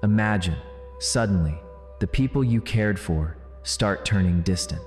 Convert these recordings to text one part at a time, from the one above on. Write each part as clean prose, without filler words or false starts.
Imagine, suddenly, the people you cared for start turning distant.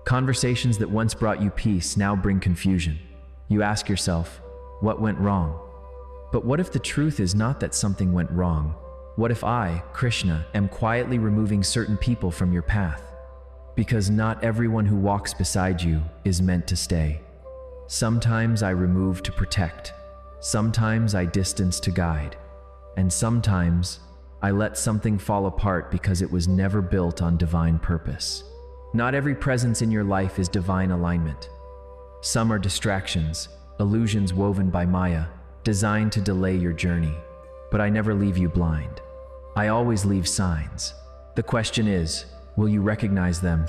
Conversations that once brought you peace now bring confusion. You ask yourself, what went wrong? But what if the truth is not that something went wrong? What if I, Krishna, am quietly removing certain people from your path? Because not everyone who walks beside you is meant to stay. Sometimes I remove to protect. Sometimes I distance to guide. And sometimes I let something fall apart because it was never built on divine purpose. Not every presence in your life is divine alignment. Some are distractions, illusions woven by Maya, designed to delay your journey. But I never leave you blind. I always leave signs. The question is, will you recognize them?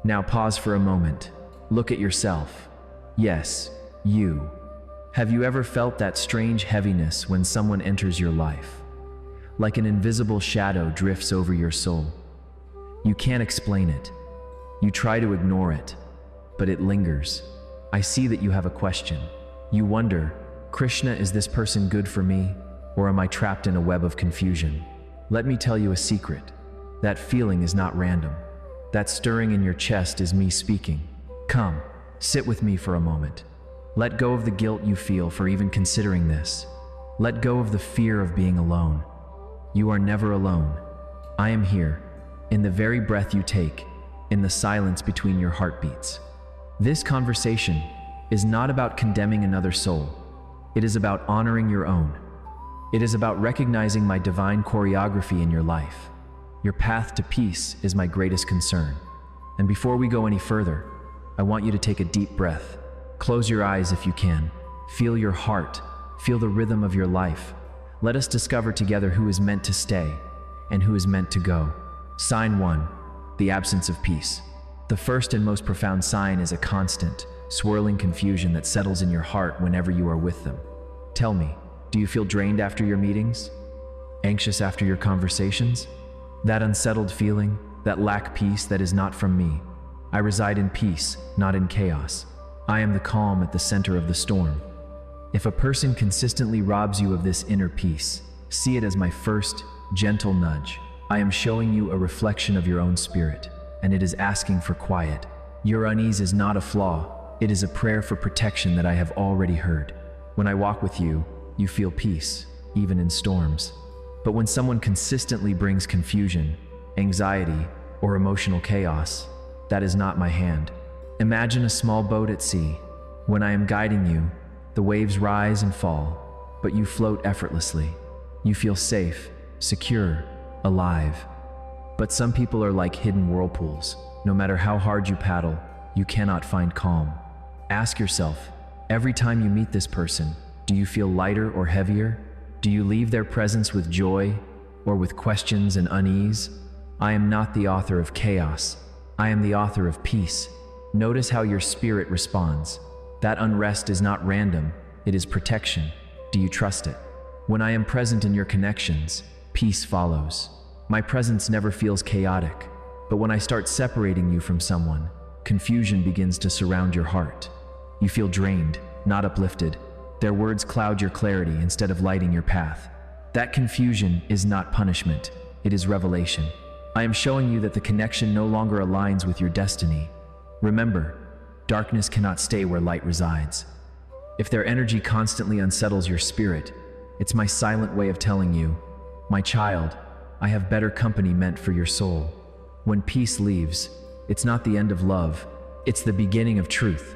Now pause for a moment. Look at yourself. Yes, you. Have you ever felt that strange heaviness when someone enters your life? Like an invisible shadow drifts over your soul. You can't explain it. You try to ignore it, but it lingers. I see that you have a question. You wonder, Krishna, is this person good for me, or am I trapped in a web of confusion? Let me tell you a secret. That feeling is not random. That stirring in your chest is me speaking. Come, sit with me for a moment. Let go of the guilt you feel for even considering this. Let go of the fear of being alone. You are never alone. I am here, in the very breath you take, in the silence between your heartbeats. This conversation is not about condemning another soul. It is about honoring your own. It is about recognizing my divine choreography in your life. Your path to peace is my greatest concern. And before we go any further, I want you to take a deep breath. Close your eyes if you can. Feel your heart. Feel the rhythm of your life. Let us discover together who is meant to stay and who is meant to go. Sign 1, the absence of peace. The first and most profound sign is a constant, swirling confusion that settles in your heart whenever you are with them. Tell me, do you feel drained after your meetings? Anxious after your conversations? That unsettled feeling, that lack peace that is not from me. I reside in peace, not in chaos. I am the calm at the center of the storm. If a person consistently robs you of this inner peace, see it as my first, gentle nudge. I am showing you a reflection of your own spirit, and it is asking for quiet. Your unease is not a flaw. It is a prayer for protection that I have already heard. When I walk with you, you feel peace, even in storms. But when someone consistently brings confusion, anxiety, or emotional chaos, that is not my hand. Imagine a small boat at sea. When I am guiding you, the waves rise and fall, but you float effortlessly. You feel safe, secure, alive. But some people are like hidden whirlpools. No matter how hard you paddle, you cannot find calm. Ask yourself, every time you meet this person, do you feel lighter or heavier? Do you leave their presence with joy or with questions and unease? I am not the author of chaos. I am the author of peace. Notice how your spirit responds. That unrest is not random, it is protection. Do you trust it? When I am present in your connections, peace follows. My presence never feels chaotic, but when I start separating you from someone, confusion begins to surround your heart. You feel drained, not uplifted. Their words cloud your clarity instead of lighting your path. That confusion is not punishment, it is revelation. I am showing you that the connection no longer aligns with your destiny. Remember, darkness cannot stay where light resides. If their energy constantly unsettles your spirit, it's my silent way of telling you, my child, I have better company meant for your soul. When peace leaves, it's not the end of love, it's the beginning of truth.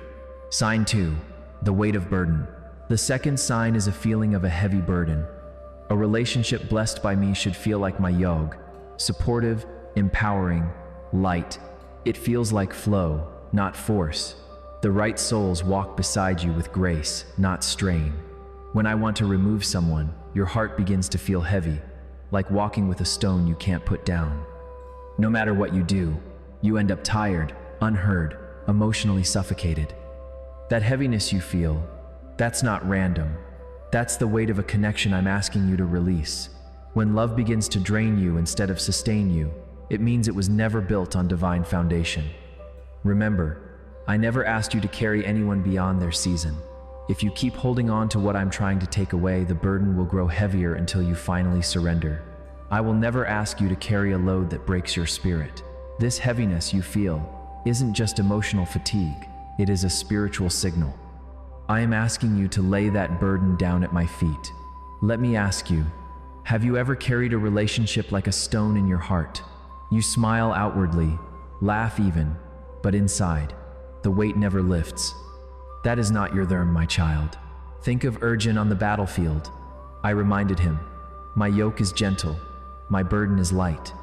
Sign 2, the weight of burden. The second sign is a feeling of a heavy burden. A relationship blessed by me should feel like my yoke, supportive, empowering, light. It feels like flow, not force. The right souls walk beside you with grace, not strain. When I want to remove someone, your heart begins to feel heavy, like walking with a stone you can't put down. No matter what you do, you end up tired, unheard, emotionally suffocated. That heaviness you feel, that's not random. That's the weight of a connection I'm asking you to release. When love begins to drain you instead of sustain you, it means it was never built on divine foundation. Remember, I never asked you to carry anyone beyond their season. If you keep holding on to what I'm trying to take away, the burden will grow heavier until you finally surrender. I will never ask you to carry a load that breaks your spirit. This heaviness you feel isn't just emotional fatigue, it is a spiritual signal. I am asking you to lay that burden down at my feet. Let me ask you, have you ever carried a relationship like a stone in your heart? You smile outwardly, laugh even, but inside, the weight never lifts. That is not your dharma, my child. Think of Arjuna on the battlefield. I reminded him, my yoke is gentle, my burden is light.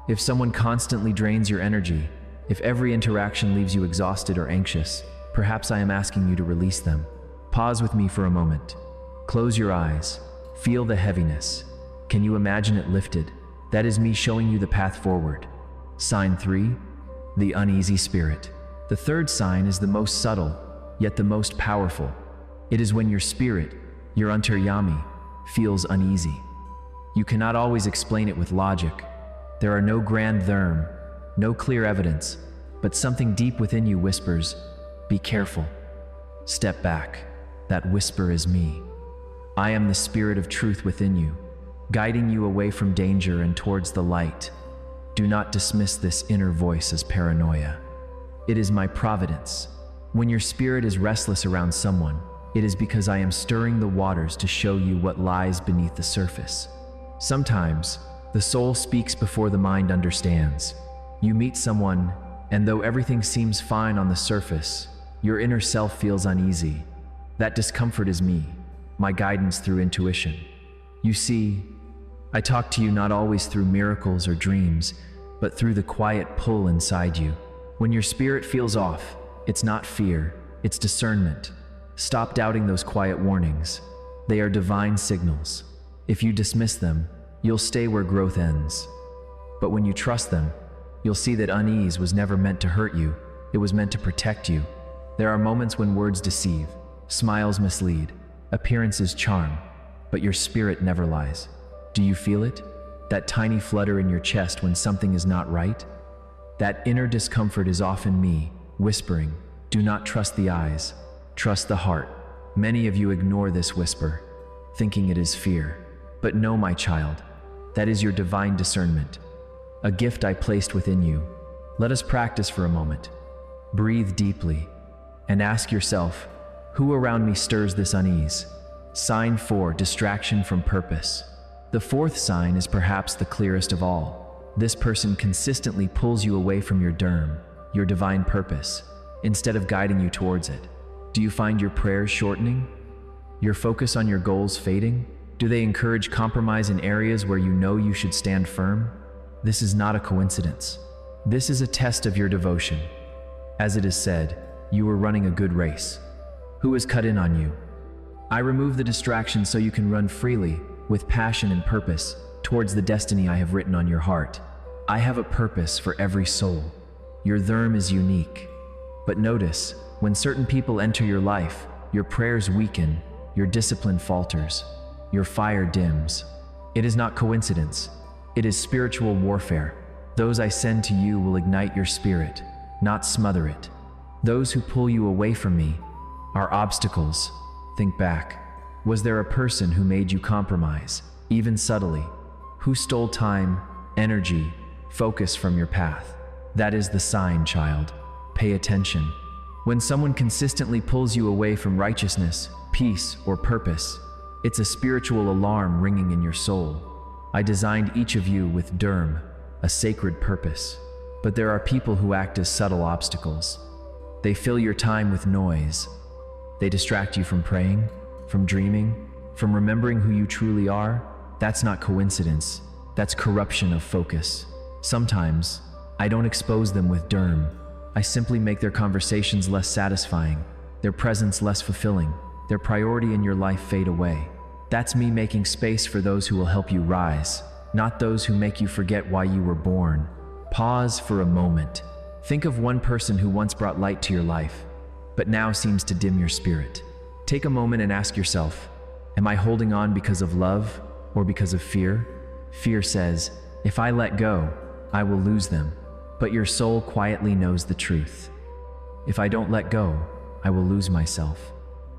If someone constantly drains your energy, if every interaction leaves you exhausted or anxious, perhaps I am asking you to release them. Pause with me for a moment. Close your eyes. Feel the heaviness. Can you imagine it lifted? That is me showing you the path forward. Sign 3, the uneasy spirit. The third sign is the most subtle, yet the most powerful. It is when your spirit, your antaryami, feels uneasy. You cannot always explain it with logic. There are no grand dharma, no clear evidence, but something deep within you whispers, be careful. Step back. That whisper is me. I am the spirit of truth within you, guiding you away from danger and towards the light. Do not dismiss this inner voice as paranoia. It is my providence. When your spirit is restless around someone, it is because I am stirring the waters to show you what lies beneath the surface. Sometimes, the soul speaks before the mind understands. You meet someone, and though everything seems fine on the surface, your inner self feels uneasy. That discomfort is me, my guidance through intuition. You see, I talk to you not always through miracles or dreams, but through the quiet pull inside you. When your spirit feels off, it's not fear, it's discernment. Stop doubting those quiet warnings. They are divine signals. If you dismiss them, you'll stay where growth ends. But when you trust them, you'll see that unease was never meant to hurt you, it was meant to protect you. There are moments when words deceive, smiles mislead, appearances charm, but your spirit never lies. Do you feel it? That tiny flutter in your chest when something is not right? That inner discomfort is often me, whispering, do not trust the eyes, trust the heart. Many of you ignore this whisper, thinking it is fear. But no, my child, that is your divine discernment, a gift I placed within you. Let us practice for a moment. Breathe deeply and ask yourself, who around me stirs this unease? Sign 4, distraction from purpose. The fourth sign is perhaps the clearest of all. This person consistently pulls you away from your dharma, your divine purpose, instead of guiding you towards it. Do you find your prayers shortening? Your focus on your goals fading? Do they encourage compromise in areas where you know you should stand firm? This is not a coincidence. This is a test of your devotion. As it is said, you were running a good race. Who has cut in on you? I remove the distraction so you can run freely, with passion and purpose, towards the destiny I have written on your heart. I have a purpose for every soul. Your dharma is unique. But notice, when certain people enter your life, your prayers weaken, your discipline falters, your fire dims. It is not coincidence. It is spiritual warfare. Those I send to you will ignite your spirit, not smother it. Those who pull you away from me are obstacles. Think back. Was there a person who made you compromise, even subtly? Who stole time, energy, focus from your path? That is the sign, child. Pay attention. When someone consistently pulls you away from righteousness, peace, or purpose, it's a spiritual alarm ringing in your soul. I designed each of you with dharma, a sacred purpose. But there are people who act as subtle obstacles. They fill your time with noise. They distract you from praying, from dreaming, from remembering who you truly are. That's not coincidence. That's corruption of focus. Sometimes, I don't expose them with dharma. I simply make their conversations less satisfying, their presence less fulfilling, their priority in your life fade away. That's me making space for those who will help you rise, not those who make you forget why you were born. Pause for a moment. Think of one person who once brought light to your life, but now seems to dim your spirit. Take a moment and ask yourself, am I holding on because of love or because of fear? Fear says, if I let go, I will lose them. But your soul quietly knows the truth. If I don't let go, I will lose myself.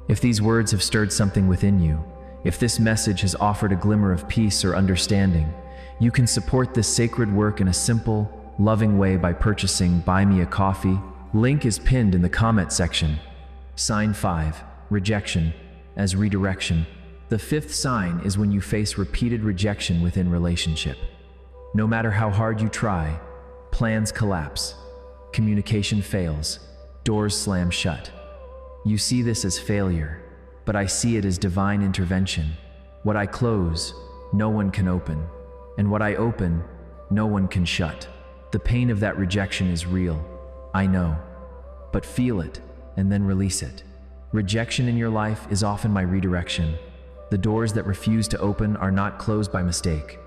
If these words have stirred something within you, if this message has offered a glimmer of peace or understanding, you can support this sacred work in a simple, loving way by purchasing Buy Me a Coffee. Link is pinned in the comment section. Sign 5. Rejection as redirection. The fifth sign is when you face repeated rejection within relationship. No matter how hard you try, plans collapse, communication fails, doors slam shut. You see this as failure, but I see it as divine intervention. What I close, no one can open, and what I open, no one can shut. The pain of that rejection is real, I know, but feel it and then release it. Rejection in your life is often my redirection. The doors that refuse to open are not closed by mistake.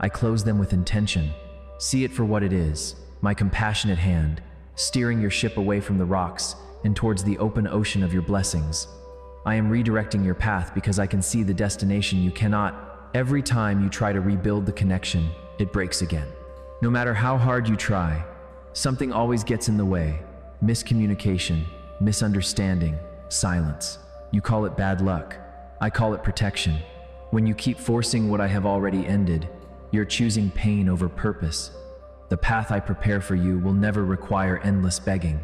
I close them with intention. See it for what it is, my compassionate hand, steering your ship away from the rocks and towards the open ocean of your blessings. I am redirecting your path because I can see the destination you cannot. Every time you try to rebuild the connection, it breaks again. No matter how hard you try, something always gets in the way. Miscommunication, misunderstanding, silence. You call it bad luck. I call it protection. When you keep forcing what I have already ended, you're choosing pain over purpose. The path I prepare for you will never require endless begging.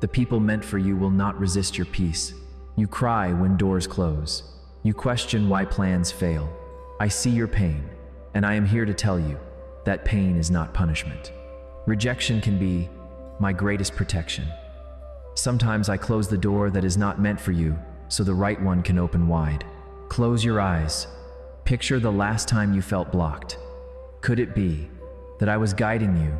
The people meant for you will not resist your peace. You cry when doors close. You question why plans fail. I see your pain, and I am here to tell you that pain is not punishment. Rejection can be my greatest protection. Sometimes I close the door that is not meant for you so the right one can open wide. Close your eyes. Picture the last time you felt blocked. Could it be that I was guiding you,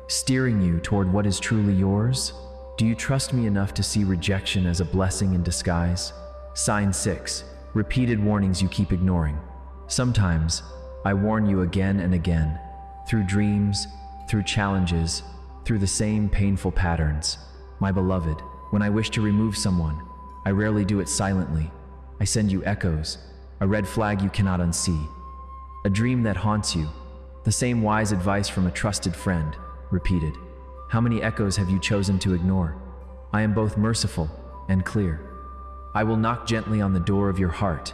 steering you toward what is truly yours? Do you trust me enough to see rejection as a blessing in disguise? Sign 6. Repeated warnings you keep ignoring. Sometimes I warn you again and again, through dreams, through challenges, through the same painful patterns. My beloved, when I wish to remove someone, I rarely do it silently. I send you echoes, a red flag you cannot unsee, a dream that haunts you, the same wise advice from a trusted friend, repeated. How many echoes have you chosen to ignore? I am both merciful and clear. I will knock gently on the door of your heart,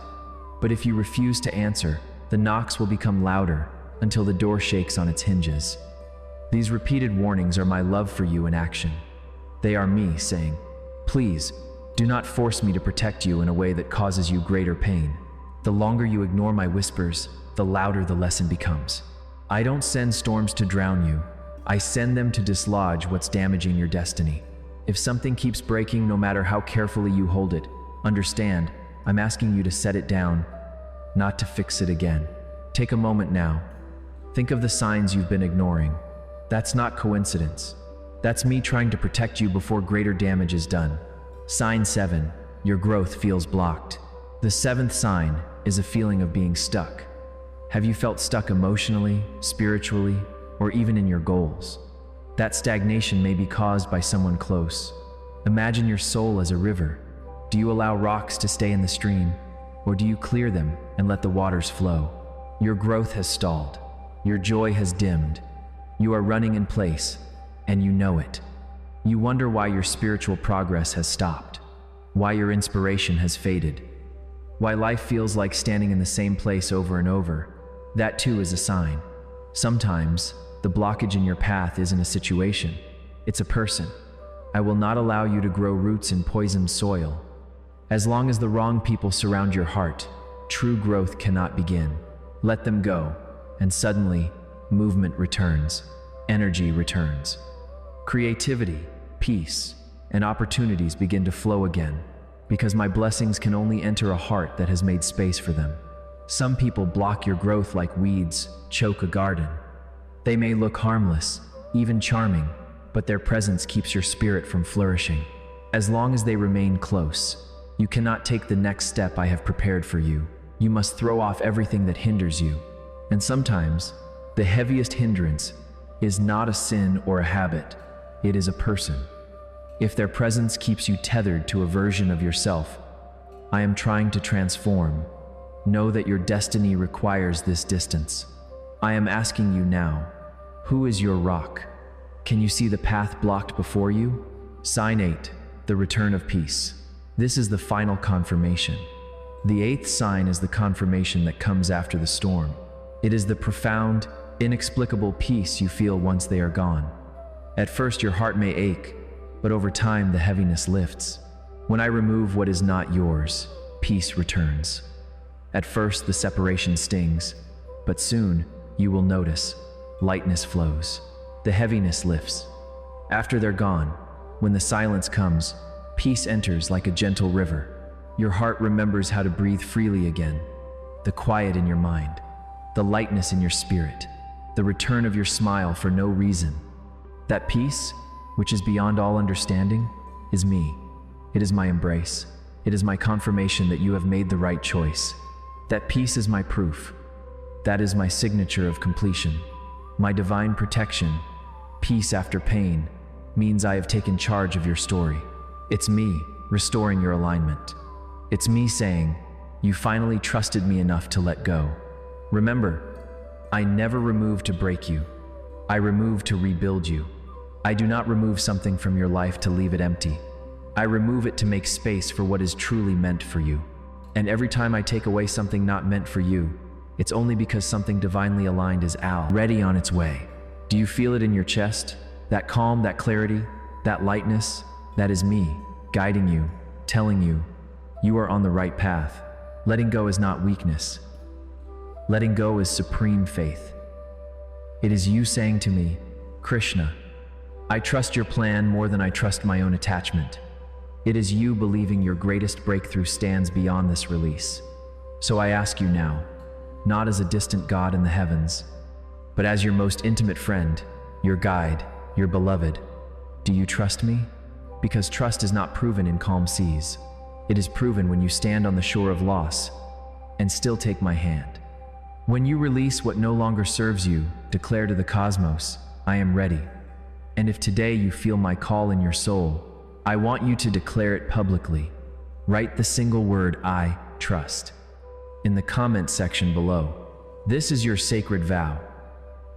but if you refuse to answer, the knocks will become louder until the door shakes on its hinges. These repeated warnings are my love for you in action. They are me saying, please, do not force me to protect you in a way that causes you greater pain. The longer you ignore my whispers, the louder the lesson becomes. I don't send storms to drown you. I send them to dislodge what's damaging your destiny. If something keeps breaking, no matter how carefully you hold it, understand, I'm asking you to set it down, not to fix it again. Take a moment now. Think of the signs you've been ignoring. That's not coincidence. That's me trying to protect you before greater damage is done. Sign 7. Your growth feels blocked. The seventh sign is a feeling of being stuck. Have you felt stuck emotionally, spiritually, or even in your goals? That stagnation may be caused by someone close. Imagine your soul as a river. Do you allow rocks to stay in the stream, or do you clear them and let the waters flow? Your growth has stalled. Your joy has dimmed. You are running in place, and you know it. You wonder why your spiritual progress has stopped, why your inspiration has faded, why life feels like standing in the same place over and over. That too is a sign. Sometimes, the blockage in your path isn't a situation, it's a person. I will not allow you to grow roots in poisoned soil. As long as the wrong people surround your heart, true growth cannot begin. Let them go, and suddenly, movement returns, energy returns. Creativity, peace, and opportunities begin to flow again, because my blessings can only enter a heart that has made space for them. Some people block your growth like weeds choke a garden. They may look harmless, even charming, but their presence keeps your spirit from flourishing. As long as they remain close, you cannot take the next step I have prepared for you. You must throw off everything that hinders you. And sometimes, the heaviest hindrance is not a sin or a habit, it is a person. If their presence keeps you tethered to a version of yourself I am trying to transform, know that your destiny requires this distance. I am asking you now, who is your rock? Can you see the path blocked before you? Sign 8, the return of peace. This is the final confirmation. The eighth sign is the confirmation that comes after the storm. It is the profound, inexplicable peace you feel once they are gone. At first, your heart may ache, but over time, the heaviness lifts. When I remove what is not yours, peace returns. At first, the separation stings, but soon, you will notice, lightness flows. The heaviness lifts. After they're gone, when the silence comes, peace enters like a gentle river. Your heart remembers how to breathe freely again. The quiet in your mind, the lightness in your spirit, the return of your smile for no reason. That peace, which is beyond all understanding, is me. It is my embrace. It is my confirmation that you have made the right choice. That peace is my proof. That is my signature of completion. My divine protection, peace after pain, means I have taken charge of your story. It's me restoring your alignment. It's me saying, you finally trusted me enough to let go. Remember, I never remove to break you. I remove to rebuild you. I do not remove something from your life to leave it empty. I remove it to make space for what is truly meant for you. And every time I take away something not meant for you, it's only because something divinely aligned is ready on its way. Do you feel it in your chest? That calm, that clarity, that lightness? That is me, guiding you, telling you, you are on the right path. Letting go is not weakness. Letting go is supreme faith. It is you saying to me, Krishna, I trust your plan more than I trust my own attachment. It is you believing your greatest breakthrough stands beyond this release. So I ask you now, not as a distant God in the heavens, but as your most intimate friend, your guide, your beloved, do you trust me? Because trust is not proven in calm seas. It is proven when you stand on the shore of loss and still take my hand. When you release what no longer serves you, declare to the cosmos, I am ready. And if today you feel my call in your soul, I want you to declare it publicly. Write the single word, I trust, in the comment section below. This is your sacred vow,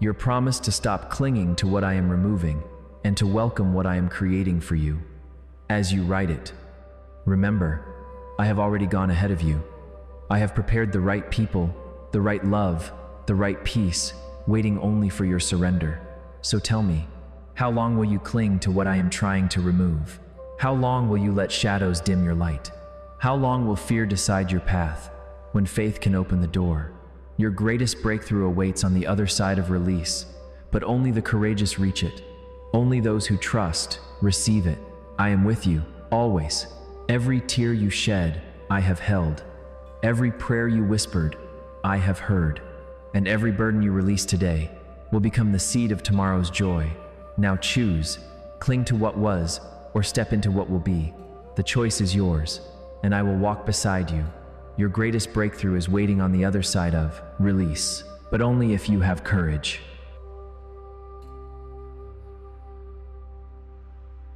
your promise to stop clinging to what I am removing and to welcome what I am creating for you. As you write it, remember, I have already gone ahead of you. I have prepared the right people, the right love, the right peace, waiting only for your surrender. So tell me, how long will you cling to what I am trying to remove? How long will you let shadows dim your light? How long will fear decide your path when faith can open the door? Your greatest breakthrough awaits on the other side of release, but only the courageous reach it. Only those who trust receive it. I am with you, always. Every tear you shed, I have held. Every prayer you whispered, I have heard. And every burden you release today will become the seed of tomorrow's joy. Now choose, cling to what was, or step into what will be. The choice is yours, and I will walk beside you. Your greatest breakthrough is waiting on the other side of release, but only if you have courage.